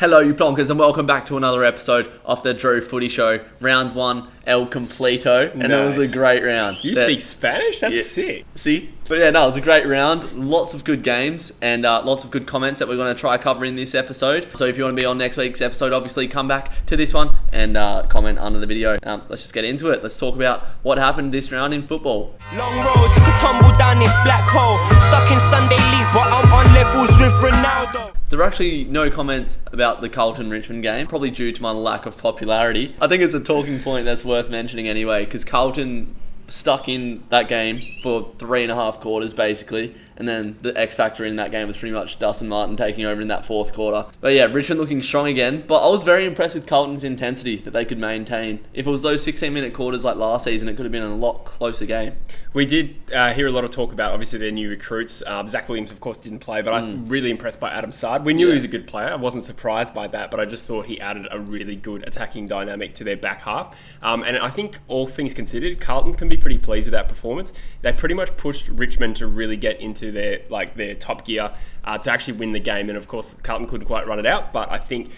Hello, you plonkers, and welcome back to another episode of the DrewFooty Show. Round 1, El Completo, and It was a great round. You speak Spanish? That's sick. See? But yeah, no, it was a great round. Lots of good games and lots of good comments that we're going to try cover in this episode. So if you want to be on next week's episode, obviously come back to this one and comment under the video. Let's just get into it. Let's talk about what happened this round in football. Long road, took a tumble down this black hole. Stuck in Sunday League, but I'm on levels with Ronaldo. There were actually no comments about the Carlton-Richmond game, probably due to my lack of popularity. I think it's a talking point that's worth mentioning anyway, because Carlton stuck in that game for 3.5 quarters, basically. And then the X factor in that game was pretty much Dustin Martin taking over in that fourth quarter. But yeah, Richmond looking strong again. But I was very impressed with Carlton's intensity that they could maintain. If it was those 16-minute quarters like last season, it could have been a lot closer game. We did hear a lot of talk about, obviously, their new recruits. Zach Williams, of course, didn't play, but I'm really impressed by Adam Sard. We knew he was a good player. I wasn't surprised by that, but I just thought he added a really good attacking dynamic to their back half. And I think, all things considered, Carlton can be pretty pleased with that performance. They pretty much pushed Richmond to really get into their top gear to actually win the game. And of course, Carlton couldn't quite run it out. But I think,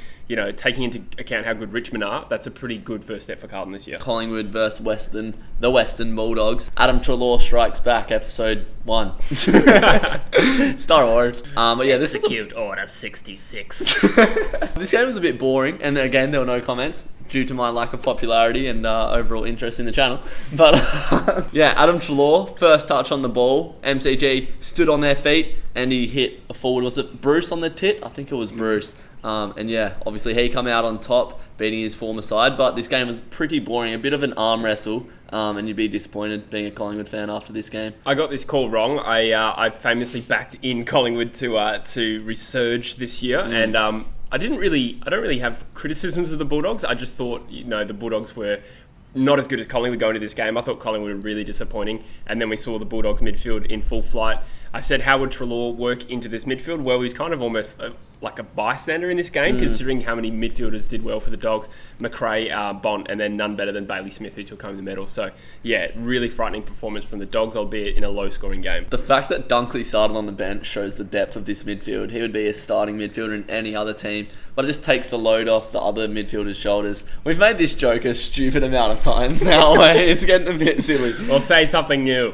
taking into account how good Richmond are, that's a pretty good first step for Carlton this year. Collingwood versus the Western Bulldogs. Adam Treloar strikes back, episode 1. Star Wars. But yeah, this execute Order 66. This game was a bit boring, and again, there were no comments due to my lack of popularity and overall interest in the channel. But yeah, Adam Treloar, first touch on the ball. MCG stood on their feet and he hit a forward. Was it Bruce on the tit? I think it was Bruce. And yeah, obviously he come out on top, beating his former side. But this game was pretty boring, a bit of an arm wrestle. And you'd be disappointed being a Collingwood fan after this game. I got this call wrong. I famously backed in Collingwood to resurge this year, and I don't really have criticisms of the Bulldogs. I just thought, the Bulldogs were not as good as Collingwood going into this game. I thought Collingwood were really disappointing. And then we saw the Bulldogs midfield in full flight. I said, how would Treloar work into this midfield? Well, he's kind of almost like a bystander in this game, considering how many midfielders did well for the Dogs. McRae, Bont, and then none better than Bailey Smith, who took home the medal. So, yeah, really frightening performance from the Dogs, albeit in a low-scoring game. The fact that Dunkley started on the bench shows the depth of this midfield. He would be a starting midfielder in any other team, but it just takes the load off the other midfielders' shoulders. We've made this joke a stupid amount of times now. It's getting a bit silly. Or say something new.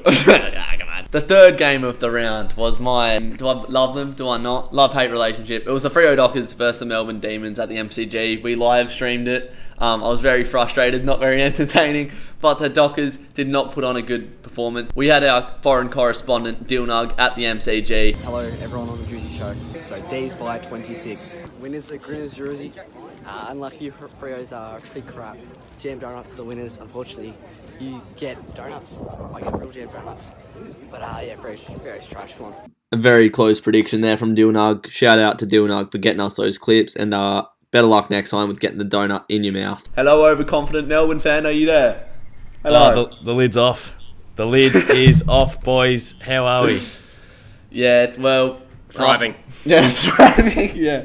The third game of the round was mine. Do I love them? Do I not? Love-hate relationship. It was the Freo Dockers versus the Melbourne Demons at the MCG. We live streamed it. I was very frustrated, not very entertaining, but the Dockers did not put on a good performance. We had our foreign correspondent, Dilnug, at the MCG. Hello, everyone on the Drewzy Show. So, D's by 26. Winners are Grinners, Drewzy. Unlucky Freos are pretty crap. Jam donut for the winners. Unfortunately, you get donuts. I get real jam donuts. But yeah, Freos trash. Come on. A very close prediction there from Dilnug. Shout out to Dilnug for getting us those clips, and better luck next time with getting the donut in your mouth. Hello, overconfident Melbourne fan. Are you there? Hello. The lid's off. The lid is off, boys. How are we? Yeah, well... Thriving. Thriving, yeah.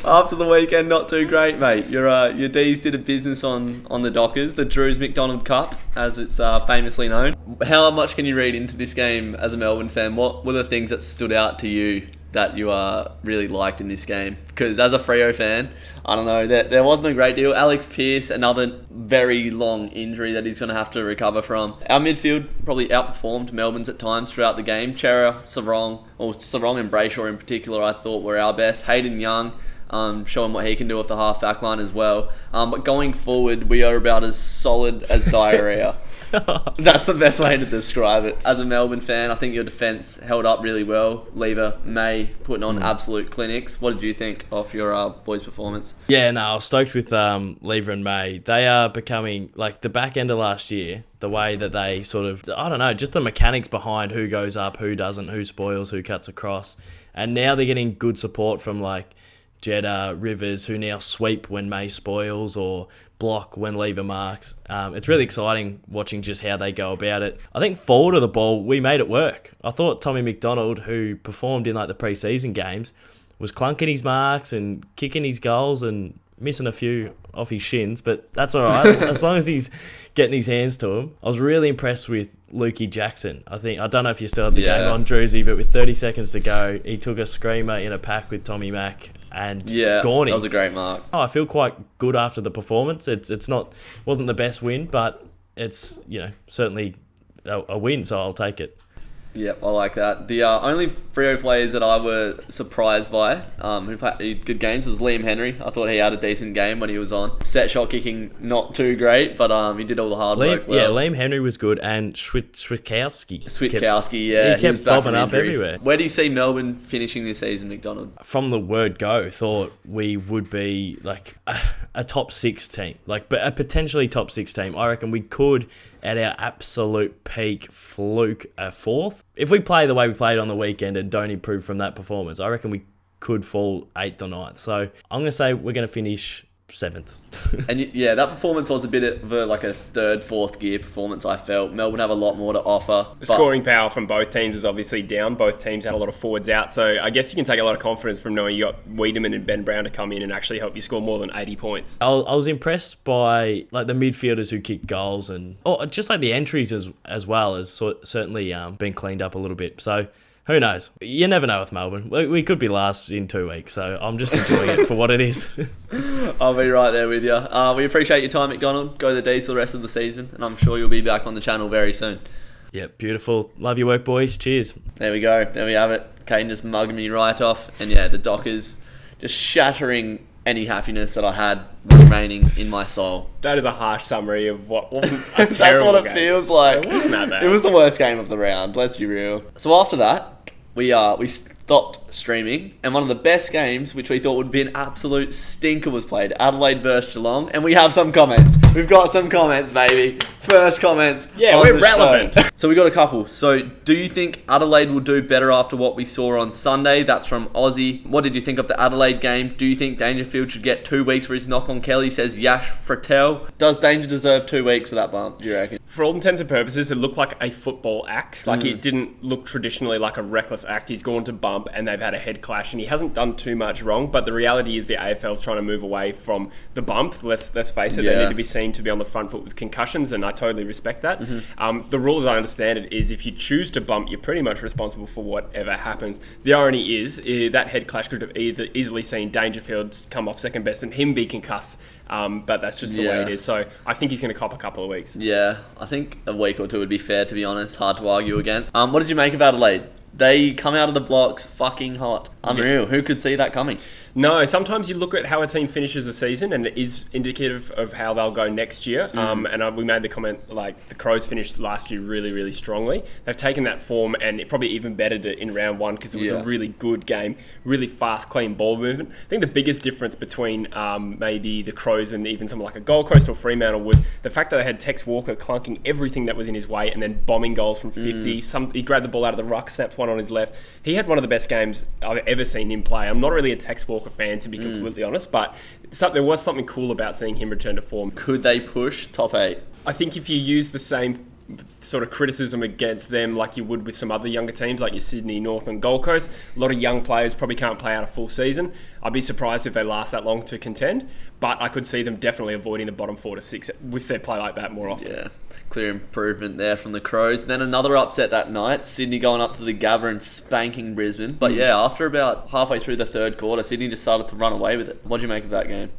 After the weekend, not too great, mate. Your D's did a business on the Dockers, the Drew's McDonald Cup, as it's famously known. How much can you read into this game as a Melbourne fan? What were the things that stood out to you that you really liked in this game? Because as a Freo fan, I don't know, there wasn't a great deal. Alex Pearce, another very long injury that he's going to have to recover from. Our midfield probably outperformed Melbourne's at times throughout the game. Chera, Sarong and Brayshaw in particular, I thought were our best. Hayden Young, showing what he can do off the half-back line as well. But going forward, we are about as solid as diarrhea. That's the best way to describe it. As a Melbourne fan, I think your defence held up really well. Lever, May, putting on absolute clinics. What did you think of your boys' performance? Yeah, no, I was stoked with Lever and May. They are becoming, like the back end of last year, the way that they sort of, I don't know, just the mechanics behind who goes up, who doesn't, who spoils, who cuts across. And now they're getting good support from like Jeddah, Rivers, who now sweep when May spoils or block when Lever marks. It's really exciting watching just how they go about it. I think forward of the ball, we made it work. I thought Tommy McDonald, who performed in like the pre-season games, was clunking his marks and kicking his goals and missing a few off his shins, but that's all right as long as he's getting his hands to him. I was really impressed with Lukey Jackson. I don't know if you still have the game on, Drewzy, but with 30 seconds to go, he took a screamer in a pack with Tommy Mack and Gawny. Gawny. That was a great mark. I feel quite good after the performance. Wasn't the best win, but it's certainly a win, so I'll take it. Yep, I like that. The only Freo players that I were surprised by, who played good games, was Liam Henry. I thought he had a decent game when he was on. Set shot kicking, not too great, but he did all the hard work well. Yeah, Liam Henry was good, and Switkowski. He kept bobbing up everywhere. Where do you see Melbourne finishing this season, McDonald? From the word go, thought we would be like a top 6 team, but a potentially top 6 team. I reckon we could, at our absolute peak, fluke a 4th. If we play the way we played on the weekend and don't improve from that performance, I reckon we could fall 8th or 9th. So I'm going to say we're going to finish 7th. And that performance was a bit of a 3rd, 4th gear performance, I felt. Melbourne have a lot more to offer. The scoring power from both teams was obviously down. Both teams had a lot of forwards out. So I guess you can take a lot of confidence from knowing you got Wiedemann and Ben Brown to come in and actually help you score more than 80 points. I was impressed by the midfielders who kicked goals and just the entries as well as certainly been cleaned up a little bit. So who knows? You never know with Melbourne. We could be last in 2 weeks, so I'm just enjoying it for what it is. I'll be right there with you. We appreciate your time, McDonald. Go the D's for the rest of the season, and I'm sure you'll be back on the channel very soon. Yep, beautiful. Love your work, boys. Cheers. There we go. There we have it. Caden just mugged me right off. And the Dockers just shattering any happiness that I had remaining in my soul. That is a harsh summary of what a That's terrible what it game. feels like. It wasn't that bad. It was the worst game of the round, let's be real. So after that, we stopped streaming, and one of the best games, which we thought would be an absolute stinker, was played. Adelaide versus Geelong, and we have some comments. We've got some comments, baby. First comments. Yeah, we're relevant. So we got a couple. So do you think Adelaide will do better after what we saw on Sunday? That's from Aussie. What did you think of the Adelaide game? Do you think Dangerfield should get 2 weeks for his knock on Kelly? Says Yash Frattel. Does Danger deserve 2 weeks for that bump, do you reckon? For all intents and purposes, it looked like a football act. It didn't look traditionally like a reckless act. He's gone to bump and they've had a head clash, and he hasn't done too much wrong, but the reality is the AFL's trying to move away from the bump. Let's face it, they need to be seen to be on the front foot with concussions, and I totally respect that. The rule, as I understand it, is if you choose to bump, you're pretty much responsible for whatever happens. The irony is that head clash could have either easily seen Dangerfield come off second best and him be concussed, but that's just the way it is. So I think he's going to cop a couple of weeks. Yeah, I think a week or two would be fair, to be honest. Hard to argue against. What did you make of Adelaide? They come out of the blocks fucking hot. Unreal. Who could see that coming? No, sometimes you look at how a team finishes a season and it is indicative of how they'll go next year. We made the comment, the Crows finished last year really, really strongly. They've taken that form and it probably even bettered it in round 1 because it was a really good game, really fast, clean ball movement. I think the biggest difference between maybe the Crows and even someone like a Gold Coast or Fremantle was the fact that they had Tex Walker clunking everything that was in his way and then bombing goals from 50. He grabbed the ball out of the ruck, snapped one on his left. He had one of the best games I've ever seen him play. I'm not really a Tex Walker fan, to be completely honest, but there was something cool about seeing him return to form. Could they push top 8? I think if you use the same sort of criticism against them like you would with some other younger teams like your Sydney, North and Gold Coast, a lot of young players probably can't play out a full season. I'd be surprised if they last that long to contend, but I could see them definitely avoiding the bottom 4 to 6 with their play like that more often. Yeah, clear improvement there from the Crows. Then another upset that night, Sydney going up to the Gabba and spanking Brisbane. But after about halfway through the third quarter, Sydney just started to run away with it. What do you make of that game?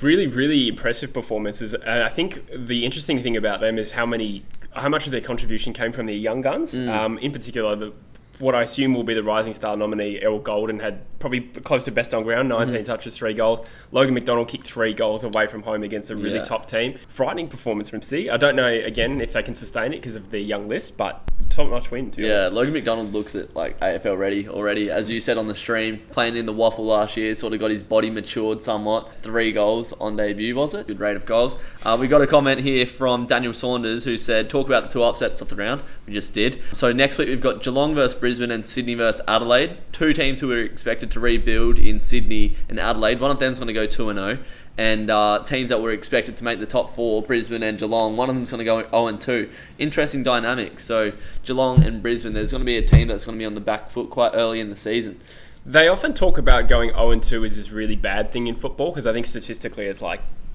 Really, really impressive performances. And I think the interesting thing about them is how much of their contribution came from their young guns. In particular, what I assume will be the Rising Star nominee, Errol Golden, had probably close to best on ground, 19 touches, 3 goals. Logan McDonald kicked 3 goals away from home against a really top team. Frightening performance from City. I don't know, again, if they can sustain it because of their young list, but top-notch win, to be honest. Logan McDonald looks at AFL ready already. As you said on the stream, playing in the Waffle last year, sort of got his body matured somewhat. 3 goals on debut, was it? Good rate of goals. We got a comment here from Daniel Saunders who said, talk about the 2 upsets of the round. We just did. So next week we've got Geelong versus Brisbane and Sydney versus Adelaide. 2 teams who are expected to rebuild in Sydney and Adelaide. One of them's going to go 2-0. And teams that were expected to make the top 4, Brisbane and Geelong, one of them's going to go 0-2. Interesting dynamic. So Geelong and Brisbane, there's going to be a team that's going to be on the back foot quite early in the season. They often talk about going 0-2 as this really bad thing in football because I think statistically it's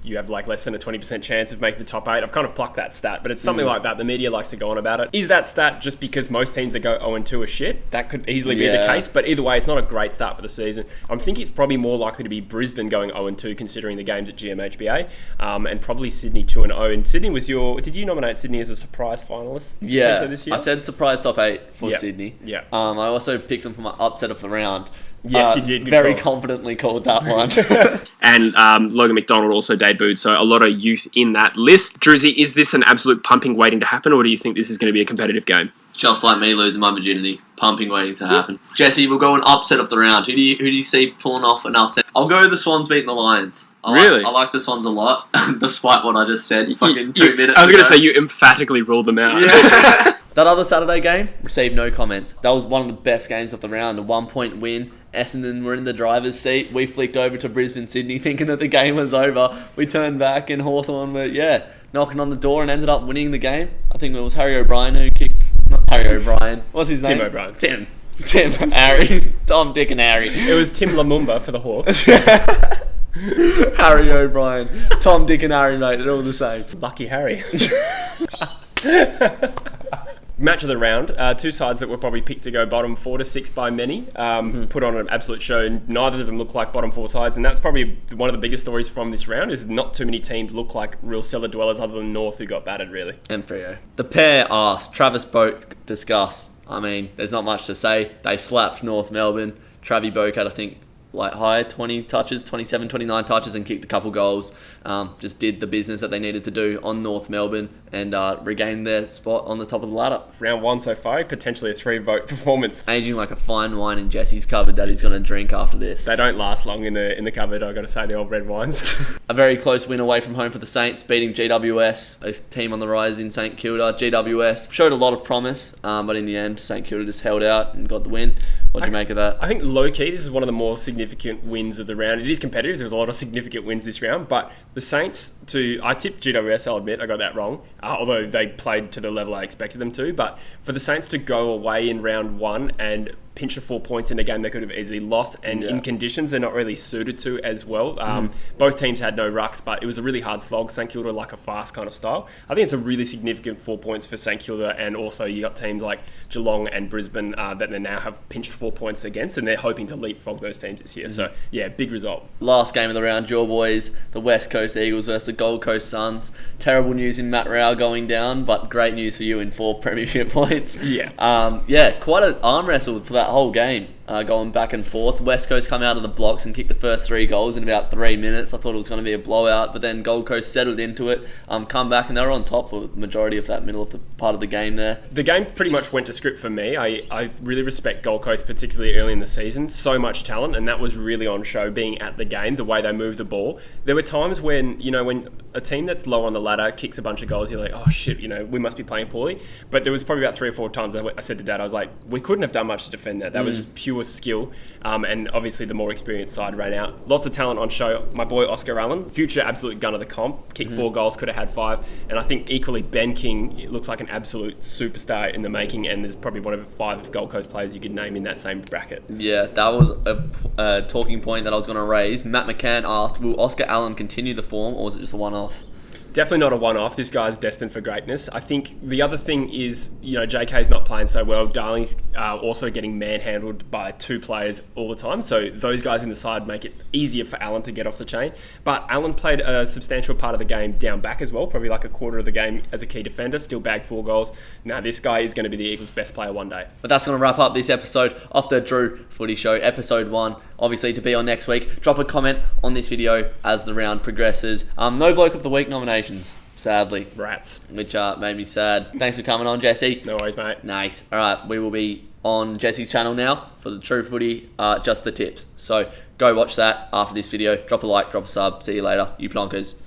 you have like less than a 20% chance of making the top 8. I've kind of plucked that stat, but it's something like that. The media likes to go on about it. Is that stat just because most teams that go 0-2 are shit? That could easily be the case, but either way, it's not a great start for the season. I'm thinking it's probably more likely to be Brisbane going 0-2 considering the games at GMHBA, and probably Sydney 2-0. And Sydney was did you nominate Sydney as a surprise finalist? Yeah, this year? I said surprise top 8 for Sydney. Yeah. I also picked them for my upset of the round. Yes, you did. Good very call. confidently called that one. And Logan McDonald also debuted, so a lot of youth in that list. Drewzy, is this an absolute pumping waiting to happen, or do you think this is going to be a competitive game? Just like me losing my virginity. Pumping waiting to happen. Jesse, we'll go an upset of the round. Who do you see pulling off an upset? I'll go the Swans beating the Lions. I like the Swans a lot, despite what I just said. Fucking 2 minutes I was going to ago. say, you emphatically ruled them out. Yeah. That other Saturday game, received no comments. That was one of the best games of the round. A 1-point win. Essendon were in the driver's seat. We flicked over to Brisbane, Sydney, thinking that the game was over. We turned back and Hawthorn were, knocking on the door and ended up winning the game. I think it was Harry O'Brien who kicked... Not Harry O'Brien. What's his name? Tim O'Brien. Tim, Harry. Tom, Dick and Harry. It was Tim Lumumba for the Hawks. Harry O'Brien. Tom, Dick and Harry, mate. They're all the same. Lucky Harry. Match of the round. Two sides that were probably picked to go bottom 4 to 6 by many. Put on an absolute show. Neither of them look like bottom 4 sides, and that's probably one of the biggest stories from this round. Is not too many teams look like real cellar dwellers other than North, who got battered really. And Freo. The pair asked. Travis Boak discuss. I mean, there's not much to say. They slapped North Melbourne. Travie Boak had, I think, like high 20 touches, 27, 29 touches, and kicked a couple goals. Just did the business that they needed to do on North Melbourne and regained their spot on the top of the ladder. Round 1 so far, potentially a 3-vote performance. Aging like a fine wine in Jesse's cupboard that he's going to drink after this. They don't last long in the cupboard, I've got to say, the old red wines. A very close win away from home for the Saints, beating GWS, a team on the rise in St Kilda. GWS showed a lot of promise, but in the end, St Kilda just held out and got the win. What do you make of that? I think low-key, this is one of the more significant wins of the round. It is competitive. There's a lot of significant wins this round, but the Saints I tipped GWS, I'll admit, I got that wrong, although they played to the level I expected them to, but for the Saints to go away in round 1 and pinch the 4 points in a game they could have easily lost, and in conditions they're not really suited to as well. Both teams had no rucks, but it was a really hard slog. St Kilda like a fast kind of style. I think it's a really significant 4 points for St Kilda, and also you got teams like Geelong and Brisbane that they now have pinched 4 points against, and they're hoping to leapfrog those teams this year. So yeah, big result. Last game of the round, your boys, the West Coast Eagles versus the Gold Coast Suns. Terrible news in Matt Rao going down, but great news for you in 4 premiership points. Quite an arm wrestle for that whole game. Going back and forth. West Coast come out of the blocks and kicked the first 3 goals in about 3 minutes. I thought it was going to be a blowout, but then Gold Coast settled into it, come back, and they were on top for the majority of that middle of the part of the game there. The game pretty much went to script for me. I really respect Gold Coast, particularly early in the season. So much talent, and that was really on show being at the game, the way they moved the ball. There were times when, when a team that's low on the ladder kicks a bunch of goals, you're like, oh shit, we must be playing poorly. But there was probably about 3 or 4 times I said to Dad, I was like, we couldn't have done much to defend that. That was just pure skill, and obviously the more experienced side ran out. Lots of talent on show. My boy Oscar Allen, future absolute gun of the comp, kicked 4 goals, could have had 5, and I think equally Ben King looks like an absolute superstar in the making, and there's probably one of 5 Gold Coast players you could name in that same bracket. Yeah, that was a talking point that I was going to raise. Matt McCann asked, will Oscar Allen continue the form, or was it just a one-off? Definitely not a one-off. This guy's destined for greatness. I think the other thing is, JK's not playing so well. Darling's also getting manhandled by 2 players all the time. So those guys in the side make it easier for Allen to get off the chain. But Allen played a substantial part of the game down back as well, probably like a quarter of the game as a key defender, still bagged 4 goals. Now this guy is going to be the Eagles' best player one day. But that's going to wrap up this episode of the DrewFooty Show, episode 1. Obviously, to be on next week, drop a comment on this video as the round progresses. No Bloke of the Week nominations, sadly. Rats. Which made me sad. Thanks for coming on, Jesse. No worries, mate. Nice. All right, we will be on Jesse's channel now for the True Footy, Just the Tips. So go watch that after this video. Drop a like, drop a sub. See you later, you plonkers.